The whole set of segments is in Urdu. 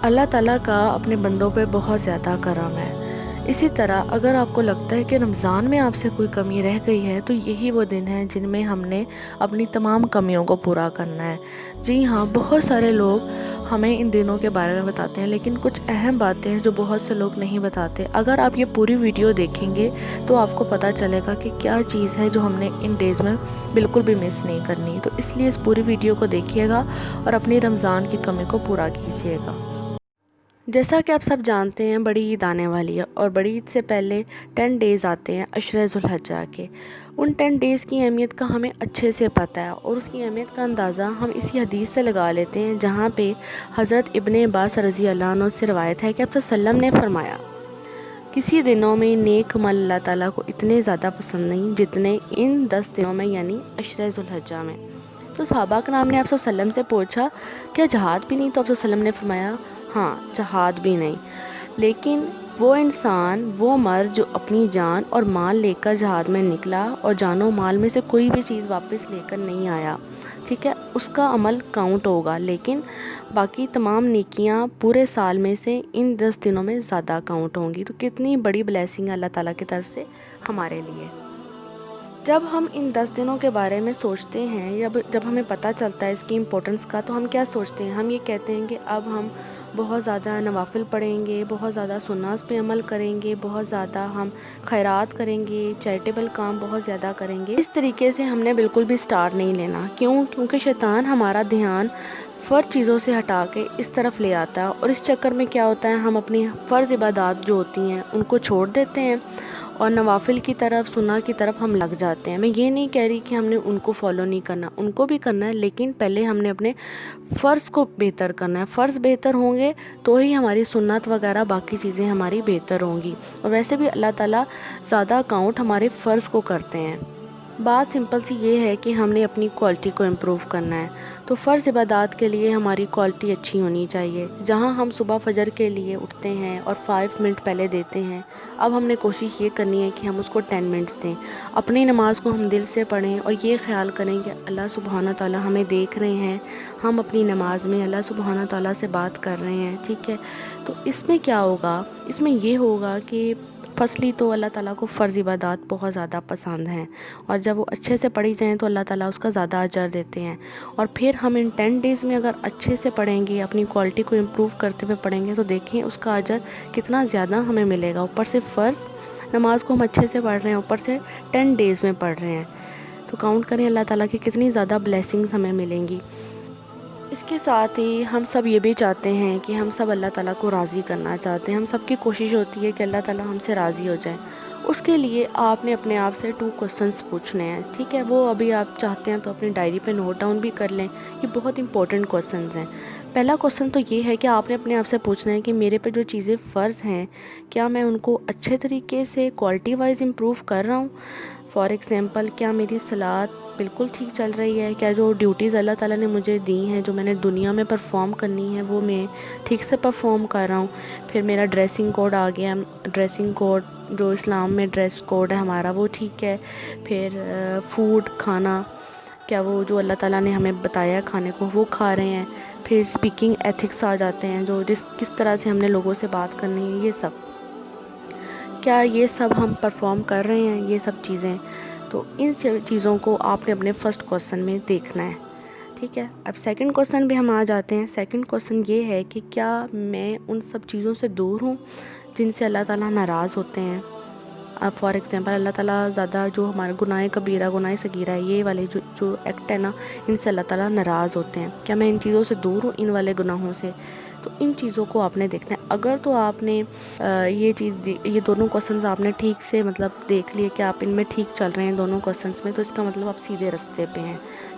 اللہ تعالیٰ کا اپنے بندوں پہ بہت زیادہ کرم ہے۔ اسی طرح اگر آپ کو لگتا ہے کہ رمضان میں آپ سے کوئی کمی رہ گئی ہے تو یہی وہ دن ہیں جن میں ہم نے اپنی تمام کمیوں کو پورا کرنا ہے۔ جی ہاں، بہت سارے لوگ ہمیں ان دنوں کے بارے میں بتاتے ہیں، لیکن کچھ اہم باتیں ہیں جو بہت سے لوگ نہیں بتاتے۔ اگر آپ یہ پوری ویڈیو دیکھیں گے تو آپ کو پتہ چلے گا کہ کیا چیز ہے جو ہم نے ان ڈیز میں بالکل بھی مس نہیں کرنی۔ تو اس لیے اس پوری ویڈیو کو دیکھیے گا اور اپنی رمضان کی کمی کو پورا کیجیے گا۔ جیسا کہ آپ سب جانتے ہیں، بڑی عید آنے والی ہے اور بڑی عید سے پہلے 10 ڈیز آتے ہیں عشرہ ذو الحجہ کے۔ ان 10 ڈیز کی اہمیت کا ہمیں اچھے سے پتہ ہے، اور اس کی اہمیت کا اندازہ ہم اسی حدیث سے لگا لیتے ہیں جہاں پہ حضرت ابن عباس رضی اللہ عنہ سے روایت ہے کہ آپ صلی اللہ علیہ وسلم نے فرمایا، کسی دنوں میں نیک عمل اللہ تعالیٰ کو اتنے زیادہ پسند نہیں جتنے ان 10 دنوں میں، یعنی عشرہ ذو الحجہ میں۔ تو صحابہ کرام نے آپ صلی اللہ علیہ وسلم سے پوچھا، کیا جہاد بھی نہیں؟ تو آپ صلی اللہ علیہ وسلم نے فرمایا، ہاں، جہاد بھی نہیں، لیکن وہ انسان، وہ مرد جو اپنی جان اور مال لے کر جہاد میں نکلا اور جان و مال میں سے کوئی بھی چیز واپس لے کر نہیں آیا، ٹھیک ہے، اس کا عمل کاؤنٹ ہوگا، لیکن باقی تمام نیکیاں پورے سال میں سے ان 10 دنوں میں زیادہ کاؤنٹ ہوں گی۔ تو کتنی بڑی بلیسنگ ہے اللہ تعالیٰ کی طرف سے ہمارے لیے۔ جب ہم ان 10 دنوں کے بارے میں سوچتے ہیں، یا جب ہمیں پتہ چلتا ہے اس کی امپورٹنس کا، تو ہم کیا سوچتے ہیں؟ ہم یہ کہتے ہیں کہ اب ہم بہت زیادہ نوافل پڑھیں گے، بہت زیادہ سنت پہ عمل کریں گے، بہت زیادہ ہم خیرات کریں گے، چیریٹیبل کام بہت زیادہ کریں گے۔ اس طریقے سے ہم نے بالکل بھی سٹار نہیں لینا۔ کیونکہ شیطان ہمارا دھیان فرض چیزوں سے ہٹا کے اس طرف لے آتا ہے، اور اس چکر میں کیا ہوتا ہے، ہم اپنی فرض عبادات جو ہوتی ہیں ان کو چھوڑ دیتے ہیں اور نوافل کی طرف، سنت کی طرف ہم لگ جاتے ہیں۔ میں یہ نہیں کہہ رہی کہ ہم نے ان کو فالو نہیں کرنا، ان کو بھی کرنا ہے، لیکن پہلے ہم نے اپنے فرض کو بہتر کرنا ہے۔ فرض بہتر ہوں گے تو ہی ہماری سنت وغیرہ باقی چیزیں ہماری بہتر ہوں گی، اور ویسے بھی اللہ تعالیٰ زیادہ کاؤنٹ ہمارے فرض کو کرتے ہیں۔ بات سمپل سی یہ ہے کہ ہم نے اپنی کوالٹی کو امپروو کرنا ہے، تو فرض عبادات کے لیے ہماری کوالٹی اچھی ہونی چاہیے۔ جہاں ہم صبح فجر کے لیے اٹھتے ہیں اور 5 منٹ پہلے دیتے ہیں، اب ہم نے کوشش یہ کرنی ہے کہ ہم اس کو 10 منٹس دیں۔ اپنی نماز کو ہم دل سے پڑھیں اور یہ خیال کریں کہ اللہ سبحانہ تعالیٰ ہمیں دیکھ رہے ہیں، ہم اپنی نماز میں اللہ سبحانہ تعالیٰ سے بات کر رہے ہیں، ٹھیک ہے۔ تو اس میں کیا ہوگا؟ اس میں یہ ہوگا کہ فصلی تو اللہ تعالیٰ کو فرض عبادات بہت زیادہ پسند ہیں، اور جب وہ اچھے سے پڑھی جائیں تو اللہ تعالیٰ اس کا زیادہ اجر دیتے ہیں۔ اور پھر ہم ان 10 ڈیز میں اگر اچھے سے پڑھیں گے، اپنی کوالٹی کو امپروو کرتے ہوئے پڑھیں گے، تو دیکھیں اس کا اجر کتنا زیادہ ہمیں ملے گا۔ اوپر سے فرض نماز کو ہم اچھے سے پڑھ رہے ہیں، اوپر سے 10 ڈیز میں پڑھ رہے ہیں، تو کاؤنٹ کریں اللہ تعالیٰ کی کتنی زیادہ بلیسنگز ہمیں ملیں گی۔ اس کے ساتھ ہی ہم سب یہ بھی چاہتے ہیں کہ ہم سب اللہ تعالیٰ کو راضی کرنا چاہتے ہیں۔ ہم سب کی کوشش ہوتی ہے کہ اللہ تعالیٰ ہم سے راضی ہو جائے۔ اس کے لیے آپ نے اپنے آپ سے 2 کوسچنس پوچھنے ہیں، ٹھیک ہے۔ وہ ابھی آپ چاہتے ہیں تو اپنی ڈائری پہ نوٹ ڈاؤن بھی کر لیں، یہ بہت امپورٹنٹ کوسچنز ہیں۔ پہلا کوسچن تو یہ ہے کہ آپ نے اپنے آپ سے پوچھنا ہے کہ میرے پہ جو چیزیں فرض ہیں، کیا میں ان کو اچھے طریقے سے کوالٹی وائز امپروو کر رہا ہوں؟ فار ایگزامپل، کیا میری صلات بالکل ٹھیک چل رہی ہے؟ کیا جو ڈیوٹیز اللہ تعالیٰ نے مجھے دی ہیں، جو میں نے دنیا میں پرفارم کرنی ہے، وہ میں ٹھیک سے پرفارم کر رہا ہوں؟ پھر میرا ڈریسنگ کوڈ آ گیا، ڈریسنگ کوڈ جو اسلام میں ڈریس کوڈ ہے ہمارا، وہ ٹھیک ہے؟ پھر فوڈ، کھانا، کیا وہ جو اللہ تعالیٰ نے ہمیں بتایا ہے کھانے کو وہ کھا رہے ہیں؟ پھر اسپیکنگ ایتھکس آ جاتے ہیں، جو کس طرح سے ہم نے لوگوں سے بات کرنی ہے، یہ سب کیا یہ سب ہم پرفارم کر رہے ہیں؟ یہ سب چیزیں، تو ان چیزوں کو آپ نے اپنے فرسٹ کوسچن میں دیکھنا ہے، ٹھیک ہے۔ اب سیکنڈ کوسچن بھی ہم آ جاتے ہیں۔ سیکنڈ کوسچن یہ ہے کہ کیا میں ان سب چیزوں سے دور ہوں جن سے اللہ تعالیٰ ناراض ہوتے ہیں؟ اب فار ایگزامپل، اللہ تعالیٰ زیادہ جو ہمارے گناہ کبیرہ، گناہ صغیرہ ہے، یہ والے جو ایکٹ ہے نا، ان سے اللہ تعالیٰ ناراض ہوتے ہیں۔ کیا میں ان چیزوں سے دور ہوں، ان والے گناہوں سے؟ تو ان چیزوں کو آپ نے دیکھنا ہے۔ اگر تو آپ نے یہ دونوں کوسچنز آپ نے ٹھیک سے دیکھ لیے کہ آپ ان میں ٹھیک چل رہے ہیں دونوں کوسچنز میں، تو اس کا مطلب آپ سیدھے راستے پہ ہیں،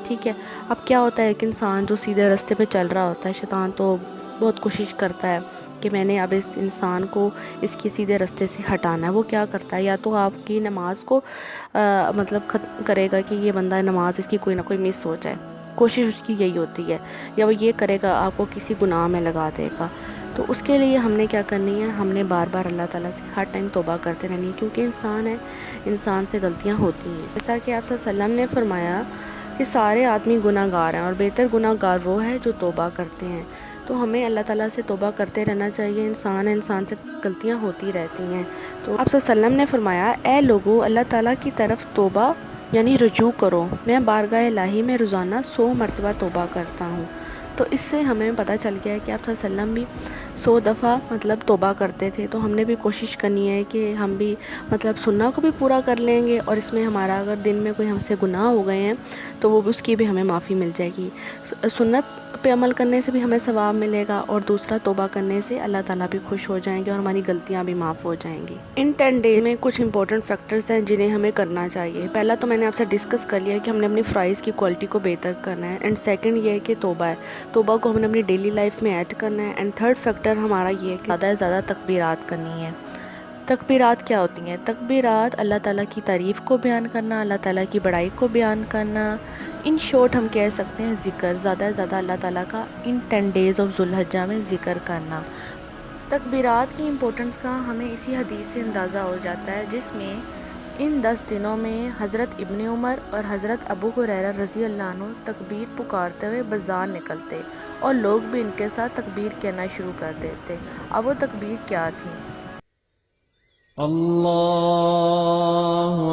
ٹھیک ہے۔ اب کیا ہوتا ہے کہ انسان جو سیدھے راستے پہ چل رہا ہوتا ہے، شیطان تو بہت کوشش کرتا ہے کہ میں نے اب اس انسان کو اس کے سیدھے راستے سے ہٹانا ہے۔ وہ کیا کرتا ہے، یا تو آپ کی نماز کو ختم کرے گا کہ یہ بندہ نماز اس کی کوئی نہ کوئی مس ہو جائے، کوشش اس کی یہی ہوتی ہے، یا وہ یہ کرے گا آپ کو کسی گناہ میں لگا دے گا۔ تو اس کے لیے ہم نے کیا کرنی ہے، ہم نے بار بار اللہ تعالیٰ سے ہر ٹائم توبہ کرتے رہنی ہے، کیونکہ انسان ہے، انسان سے غلطیاں ہوتی ہیں۔ جیسا کہ آپ صلی اللہ علیہ وسلم نے فرمایا کہ سارے آدمی گناہ گار ہیں، اور بہتر گناہ گار وہ ہے جو توبہ کرتے ہیں۔ تو تو ہمیں اللہ تعالیٰ سے توبہ کرتے رہنا چاہیے. انسان سے غلطیاں ہوتی رہتی ہیں. تو آپ صلی اللہ علیہ وسلم نے فرمایا، اے لوگو، اللہ تعالیٰ کی طرف توبہ یعنی رجوع کرو. میں بارگاہ الہی میں روزانہ 100 مرتبہ توبہ کرتا ہوں. تو اس سے ہمیں پتہ چل گیا ہے کہ آپ صلی اللہ علیہ وسلم بھی 100 دفعہ توبہ کرتے تھے. تو ہم نے بھی کوشش کرنی ہے کہ ہم بھی سنہ کو بھی پورا کر لیں گے، اور اس میں ہمارا اگر دن میں کوئی ہم سے گناہ ہو گئے ہیں تو وہ اس کی بھی ہمیں معافی مل جائے گی. سنت پہ عمل کرنے سے بھی ہمیں ثواب ملے گا، اور دوسرا توبہ کرنے سے اللہ تعالیٰ بھی خوش ہو جائیں گے اور ہماری غلطیاں بھی معاف ہو جائیں گی. ان 10 ڈیز میں کچھ امپورٹنٹ فیکٹرز ہیں جنہیں ہمیں کرنا چاہیے. پہلا تو میں نے آپ سے ڈسکس کر لیا کہ ہم نے اپنی فرائض کی کوالٹی کو بہتر کرنا ہے. اینڈ سیکنڈ یہ ہے کہ توبہ ہے، توبہ کو ہم نے اپنی ڈیلی لائف میں ایڈ کرنا ہے. اینڈ تھرڈ فیکٹر ہمارا یہ ہے کہ زیادہ سے زیادہ تکبیرات کرنی ہے. تکبیرات کیا ہوتی ہیں؟ تکبیرات اللہ تعالیٰ کی تعریف کو بیان کرنا، اللہ تعالیٰ کی بڑائی کو بیان کرنا. ان شارٹ ہم کہہ سکتے ہیں ذکر، زیادہ سے زیادہ اللہ تعالیٰ کا ان 10 ڈیز آف ذو الحجہ میں ذکر کرنا. تکبیرات کی امپورٹنس کا ہمیں اسی حدیث سے اندازہ ہو جاتا ہے جس میں ان 10 دنوں میں حضرت ابن عمر اور حضرت ابو ہریرہ رضی اللہ عنہ تکبیر پکارتے ہوئے بازار نکلتے اور لوگ بھی ان کے ساتھ تکبیر کہنا شروع کر دیتے. اب وہ تکبیر کیا تھی؟ اللہ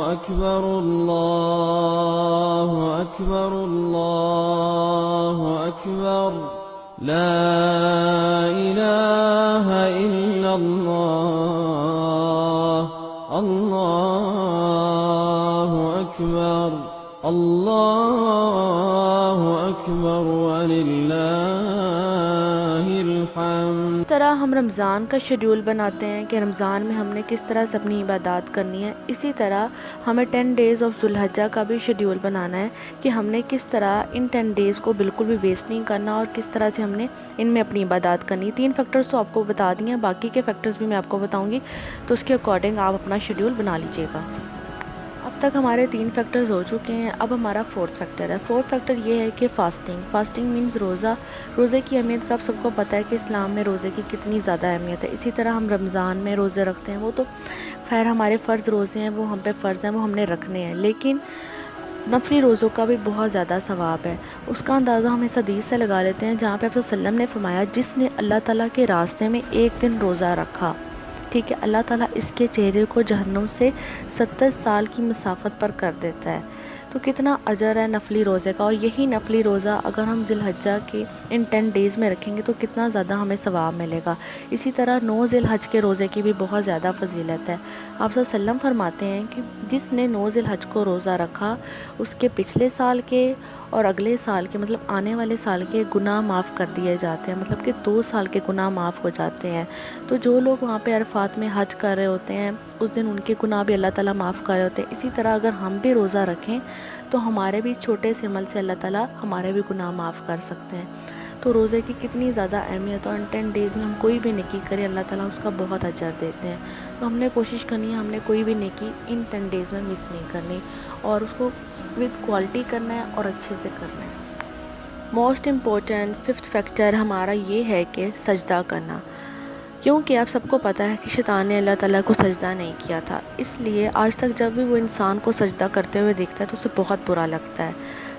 اکبر اللہ اکبر اللہ اکبر لا الہ الا اللہ اللہ اکبر اللہ اکبر وللہ الحمد. اس طرح ہم رمضان کا شیڈیول بناتے ہیں کہ رمضان میں ہم نے کس طرح سے اپنی عبادات کرنی ہے. اسی طرح ہمیں 10 ڈیز آف ذو الحجہ کا بھی شیڈیول بنانا ہے کہ ہم نے کس طرح ان 10 ڈیز کو بالکل بھی ویسٹ نہیں کرنا اور کس طرح سے ہم نے ان میں اپنی عبادات کرنی. 3 فیکٹرز تو آپ کو بتا دیے ہیں، باقی کے فیکٹرز بھی میں آپ کو بتاؤں گی، تو اس کے اکارڈنگ آپ اپنا شیڈیول بنا لیجیے گا. اب تک ہمارے 3 فیکٹرز ہو چکے ہیں. اب ہمارا 4تھ فیکٹر ہے. 4تھ فیکٹر یہ ہے کہ فاسٹنگ مینز روزہ. روزے کی اہمیت کا آپ سب کو پتہ ہے کہ اسلام میں روزے کی کتنی زیادہ اہمیت ہے. اسی طرح ہم رمضان میں روزے رکھتے ہیں، وہ تو خیر ہمارے فرض روزے ہیں، وہ ہم پہ فرض ہیں، وہ ہم نے رکھنے ہیں، لیکن نفلی روزوں کا بھی بہت زیادہ ثواب ہے. اس کا اندازہ ہم اس حدیث سے لگا لیتے ہیں جہاں پہ آپ صلی اللہ علیہ وسلم نے فرمایا، جس نے اللہ تعالیٰ کے راستے میں ایک دن روزہ رکھا، ٹھیک ہے، اللہ تعالیٰ اس کے چہرے کو جہنم سے 70 سال کی مسافت پر کر دیتا ہے. تو کتنا اجر ہے نفلی روزے کا. اور یہی نفلی روزہ اگر ہم ذی الحجہ کے ان 10 ڈیز میں رکھیں گے تو کتنا زیادہ ہمیں ثواب ملے گا. اسی طرح 9 ذی الحج کے روزے کی بھی بہت زیادہ فضیلت ہے. آپ صلی اللہ علیہ وسلم فرماتے ہیں کہ جس نے 9 ذی الحج کو روزہ رکھا، اس کے پچھلے سال کے اور اگلے سال کے آنے والے سال کے گناہ معاف کر دیے جاتے ہیں، کہ 2 سال کے گناہ معاف ہو جاتے ہیں. تو جو لوگ وہاں پہ عرفات میں حج کر رہے ہوتے ہیں اس دن ان کے گناہ بھی اللہ تعالیٰ معاف کر رہے ہوتے ہیں. اسی طرح اگر ہم بھی روزہ رکھیں تو ہمارے بھی چھوٹے سے عمل سے اللہ تعالیٰ ہمارے بھی گناہ معاف کر سکتے ہیں. تو روزے کی کتنی زیادہ اہمیت ہے، اور ان 10 ڈیز میں ہم کوئی بھی نیکی کریں اللہ تعالیٰ اس کا بہت اجر دیتے ہیں. تو ہم نے کوشش کرنی ہے، ہم نے کوئی بھی نیکی ان 10 ڈیز میں مس نہیں کرنی، اور اس کو وتھ کوالٹی کرنا ہے اور اچھے سے کرنا ہے. موسٹ امپورٹنٹ 5تھ فیکٹر ہمارا یہ ہے کہ سجدہ کرنا. کیونکہ آپ سب کو پتہ ہے کہ شیطان نے اللہ تعالیٰ کو سجدہ نہیں کیا تھا، اس لیے آج تک جب بھی وہ انسان کو سجدہ کرتے ہوئے دیکھتا ہے تو اسے بہت برا لگتا ہے.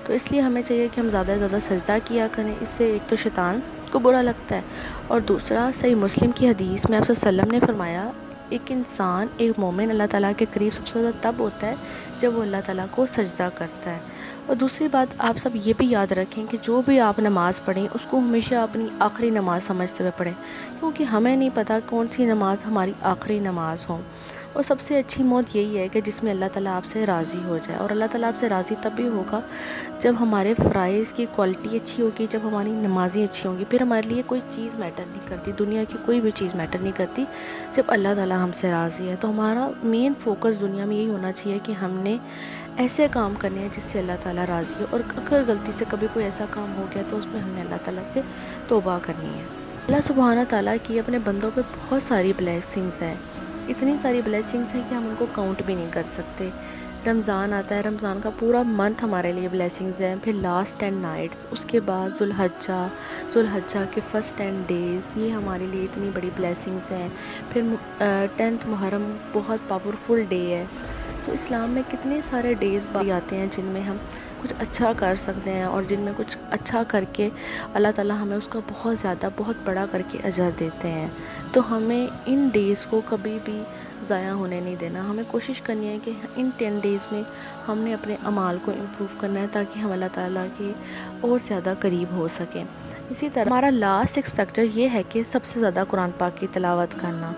تو اس لیے ہمیں چاہیے کہ ہم زیادہ سے زیادہ سجدہ کیا کریں. اس سے ایک تو شیطان کو برا لگتا ہے، اور دوسرا صحیح مسلم کی حدیث میں آپ صلی اللہ علیہ وسلم نے فرمایا، ایک انسان، ایک مومن اللہ تعالیٰ کے قریب سب سے زیادہ تب ہوتا ہے جب وہ اللہ تعالیٰ کو سجدہ کرتا ہے. اور دوسری بات آپ سب یہ بھی یاد رکھیں کہ جو بھی آپ نماز پڑھیں اس کو ہمیشہ اپنی آخری نماز سمجھتے ہوئے پڑھیں، کیونکہ ہمیں نہیں پتہ کون سی نماز ہماری آخری نماز ہو. اور سب سے اچھی موت یہی ہے کہ جس میں اللہ تعالیٰ آپ سے راضی ہو جائے. اور اللہ تعالیٰ آپ سے راضی تب بھی ہوگا جب ہمارے فرائض کی کوالٹی اچھی ہوگی، جب ہماری نمازیں اچھی ہوں گی. پھر ہمارے لیے کوئی چیز میٹر نہیں کرتی، دنیا کی کوئی بھی چیز میٹر نہیں کرتی جب اللہ تعالیٰ ہم سے راضی ہے. تو ہمارا مین فوکس دنیا میں یہی ہونا چاہیے کہ ہم نے ایسے کام کرنے ہیں جس سے اللہ تعالیٰ راضی ہو. اور اگر غلطی سے کبھی کوئی ایسا کام ہو گیا تو اس میں ہم نے اللہ تعالیٰ سے توبہ کرنی ہے. اللہ سبحانہ تعالیٰ کی اپنے بندوں پہ بہت ساری بلیسنگز ہیں، اتنی ساری بلیسنگز ہیں کہ ہم ان کو کاؤنٹ بھی نہیں کر سکتے. رمضان آتا ہے، رمضان کا پورا منتھ ہمارے لیے بلیسنگز ہیں. پھر لاسٹ 10 نائٹس، اس کے بعد ذو الحجہ کے فرسٹ 10 ڈیز، یہ ہمارے لیے اتنی بڑی بلیسنگز ہیں. پھر 10th محرم بہت پاورفل ڈے ہے. تو اسلام میں کتنے سارے ڈیز آتے ہیں جن میں ہم کچھ اچھا کر سکتے ہیں اور جن میں کچھ اچھا کر کے اللہ تعالیٰ ہمیں اس کا بہت زیادہ بہت بڑا کر کے اجر دیتے ہیں۔ تو ہمیں ان ڈیز کو کبھی بھی ضائع ہونے نہیں دینا، ہمیں کوشش کرنی ہے کہ ان 10 ڈیز میں ہم نے اپنے اعمال کو امپروو کرنا ہے تاکہ ہم اللہ تعالیٰ کے اور زیادہ قریب ہو سکیں۔ اسی طرح ہمارا لاسٹ 6 فیکٹر یہ ہے کہ سب سے زیادہ قرآن پاک کی تلاوت کرنا۔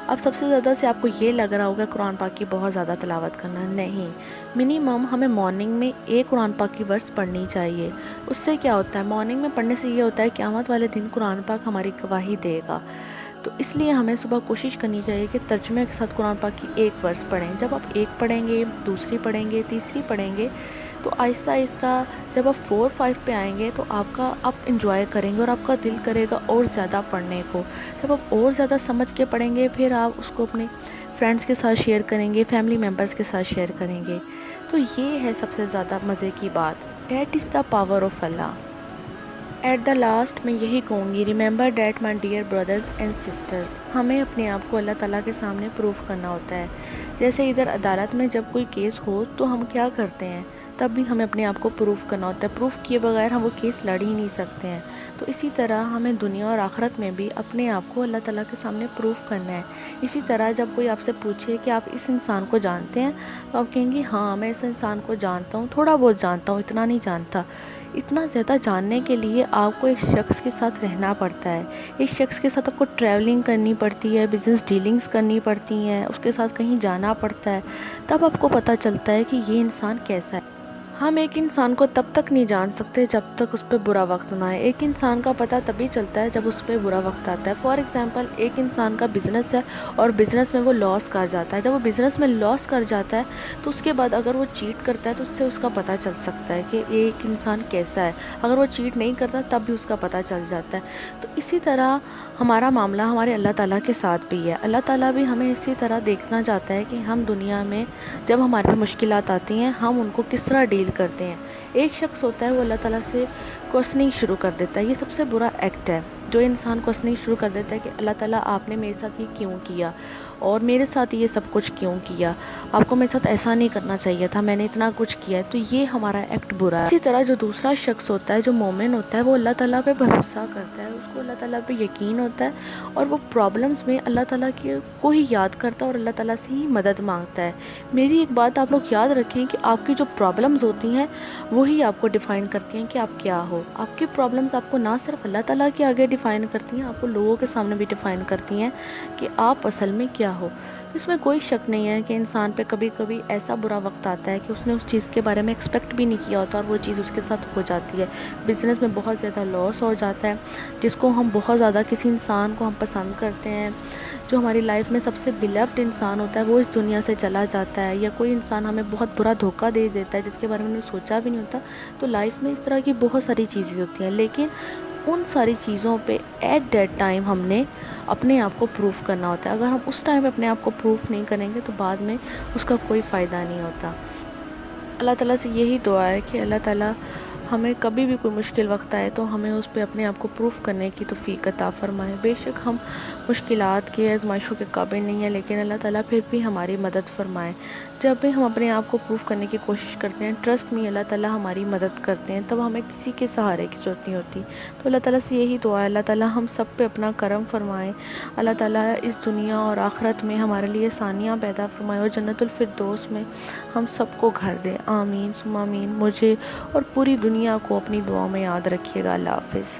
اب سب سے زیادہ سے آپ کو یہ لگ رہا ہوگا قرآن پاک کی بہت زیادہ تلاوت کرنا، نہیں، منیمم ہمیں مارننگ میں ایک قرآن پاک کی ورس پڑھنی چاہیے۔ اس سے کیا ہوتا ہے، مارننگ میں پڑھنے سے یہ ہوتا ہے قیامت والے دن قرآن پاک ہماری گواہی دے گا۔ تو اس لیے ہمیں صبح کوشش کرنی چاہیے کہ ترجمے کے ساتھ قرآن پاک کی ایک ورس پڑھیں۔ جب آپ ایک پڑھیں گے، دوسری پڑھیں گے، تیسری پڑھیں گے، تو آہستہ آہستہ جب آپ 4 5 پہ آئیں گے تو آپ انجوائے کریں گے اور آپ کا دل کرے گا اور زیادہ پڑھنے کو۔ جب آپ اور زیادہ سمجھ کے پڑھیں گے پھر آپ اس کو اپنے فرینڈس کے ساتھ شیئر کریں گے، فیملی ممبرس کے ساتھ شیئر کریں گے۔ تو یہ ہے سب سے زیادہ مزے کی بات، that is the power of Allah. At the last میں یہی کہوں گی، remember that my dear brothers and sisters, ہمیں اپنے آپ کو اللہ تعالیٰ کے سامنے پروف کرنا ہوتا ہے۔ جیسے ادھر عدالت میں جب کوئی کیس ہو تو ہم کیا کرتے ہیں، تب بھی ہمیں اپنے آپ کو پروف کرنا ہوتا ہے، پروف کیے بغیر ہم وہ کیس لڑ ہی نہیں سکتے ہیں۔ تو اسی طرح ہمیں دنیا اور آخرت میں بھی اپنے آپ کو اللہ تعالیٰ کے سامنے پروف کرنا ہے۔ اسی طرح جب کوئی آپ سے پوچھے کہ آپ اس انسان کو جانتے ہیں تو آپ کہیں گے ہاں میں اس انسان کو جانتا ہوں، تھوڑا بہت جانتا ہوں، اتنا نہیں جانتا۔ اتنا زیادہ جاننے کے لیے آپ کو ایک شخص کے ساتھ رہنا پڑتا ہے، ایک شخص کے ساتھ آپ کو ٹریولنگ کرنی پڑتی ہے، بزنس ڈیلنگز کرنی پڑتی ہیں، اس کے ساتھ کہیں جانا پڑتا ہے، تب آپ کو پتہ چلتا ہے کہ یہ انسان کیسا ہے۔ ہم ایک انسان کو تب تک نہیں جان سکتے جب تک اس پہ برا وقت نہ آئے۔ ایک انسان کا پتہ تبھی چلتا ہے جب اس پہ برا وقت آتا ہے۔ فار ایگزامپل ایک انسان کا بزنس ہے اور بزنس میں وہ لاس کر جاتا ہے، جب وہ بزنس میں لاس کر جاتا ہے تو اس کے بعد اگر وہ چیٹ کرتا ہے تو اس سے اس کا پتہ چل سکتا ہے کہ ایک انسان کیسا ہے۔ اگر وہ چیٹ نہیں کرتا تب بھی اس کا پتہ چل جاتا ہے۔ تو اسی طرح ہمارا معاملہ ہمارے اللہ تعالیٰ کے ساتھ بھی ہے۔ اللہ تعالیٰ بھی ہمیں اسی طرح دیکھنا چاہتا ہے کہ ہم دنیا میں جب ہمارے پہ مشکلات آتی ہیں ہم ان کو کس طرح ڈیل کرتے ہیں۔ ایک شخص ہوتا ہے وہ اللہ تعالیٰ سے کوسننگ شروع کر دیتا ہے، یہ سب سے برا ایکٹ ہے جو انسان کوسننگ شروع کر دیتا ہے کہ اللہ تعالیٰ آپ نے میرے ساتھ یہ کیوں کیا اور میرے ساتھ یہ سب کچھ کیوں کیا، آپ کو میرے ساتھ ایسا نہیں کرنا چاہیے تھا، میں نے اتنا کچھ کیا ہے۔ تو یہ ہمارا ایکٹ برا ہے۔ اسی طرح جو دوسرا شخص ہوتا ہے جو مومن ہوتا ہے وہ اللہ تعالیٰ پہ بھروسہ کرتا ہے، اس کو اللہ تعالیٰ پہ یقین ہوتا ہے اور وہ پرابلمس میں اللہ تعالیٰ کو ہی یاد کرتا ہے اور اللہ تعالیٰ سے ہی مدد مانگتا ہے۔ میری ایک بات آپ لوگ یاد رکھیں کہ آپ کی جو پرابلمس ہوتی ہیں وہی آپ کو ڈیفائن کرتی ہیں کہ آپ کیا ہو۔ آپ کی پرابلمس آپ کو نہ صرف اللہ تعالیٰ کے آگے ڈیفائن کرتی ہیں، آپ کو لوگوں کے سامنے بھی ڈیفائن کرتی ہیں کہ آپ اصل میں کیا ہو۔ اس میں کوئی شک نہیں ہے کہ انسان پہ کبھی کبھی ایسا برا وقت آتا ہے کہ اس نے اس چیز کے بارے میں ایکسپیکٹ بھی نہیں کیا ہوتا اور وہ چیز اس کے ساتھ ہو جاتی ہے۔ بزنس میں بہت زیادہ لاس ہو جاتا ہے، جس کو ہم بہت زیادہ کسی انسان کو ہم پسند کرتے ہیں، جو ہماری لائف میں سب سے بیلوڈ انسان ہوتا ہے وہ اس دنیا سے چلا جاتا ہے، یا کوئی انسان ہمیں بہت برا دھوکہ دے دیتا ہے جس کے بارے میں ہم نے سوچا بھی نہیں ہوتا۔ تو لائف میں اس طرح کی بہت ساری چیزیں ہوتی ہیں، لیکن ان ساری چیزوں پہ ایٹ دیٹ ٹائم ہم نے اپنے آپ کو پروف کرنا ہوتا ہے۔ اگر ہم اس ٹائم پہ اپنے آپ کو پروف نہیں کریں گے تو بعد میں اس کا کوئی فائدہ نہیں ہوتا۔ اللہ تعالیٰ سے یہی دعا ہے کہ اللہ تعالیٰ ہمیں کبھی بھی کوئی مشکل وقت آئے تو ہمیں اس پہ اپنے آپ کو پروف کرنے کی توفیق عطا فرمائے۔ بے شک ہم مشکلات کے آزمائشوں کے قابل نہیں ہیں، لیکن اللہ تعالیٰ پھر بھی ہماری مدد فرمائے۔ جب بھی ہم اپنے آپ کو پروف کرنے کی کوشش کرتے ہیں، ٹرسٹ میں اللہ تعالیٰ ہماری مدد کرتے ہیں، تب ہمیں کسی کے سہارے کی ضرورت نہیں ہوتی۔ تو اللہ تعالیٰ سے یہی دعا ہے اللہ تعالیٰ ہم سب پہ اپنا کرم فرمائے، اللہ تعالیٰ اس دنیا اور آخرت میں ہمارے لیے آسانیاں پیدا فرمائے اور جنت الفردوس میں ہم سب کو گھر دے۔ آمین ثم آمین۔ مجھے اور پوری دنیا کو اپنی دعاؤں میں یاد رکھیے گا۔ اللہ حافظ۔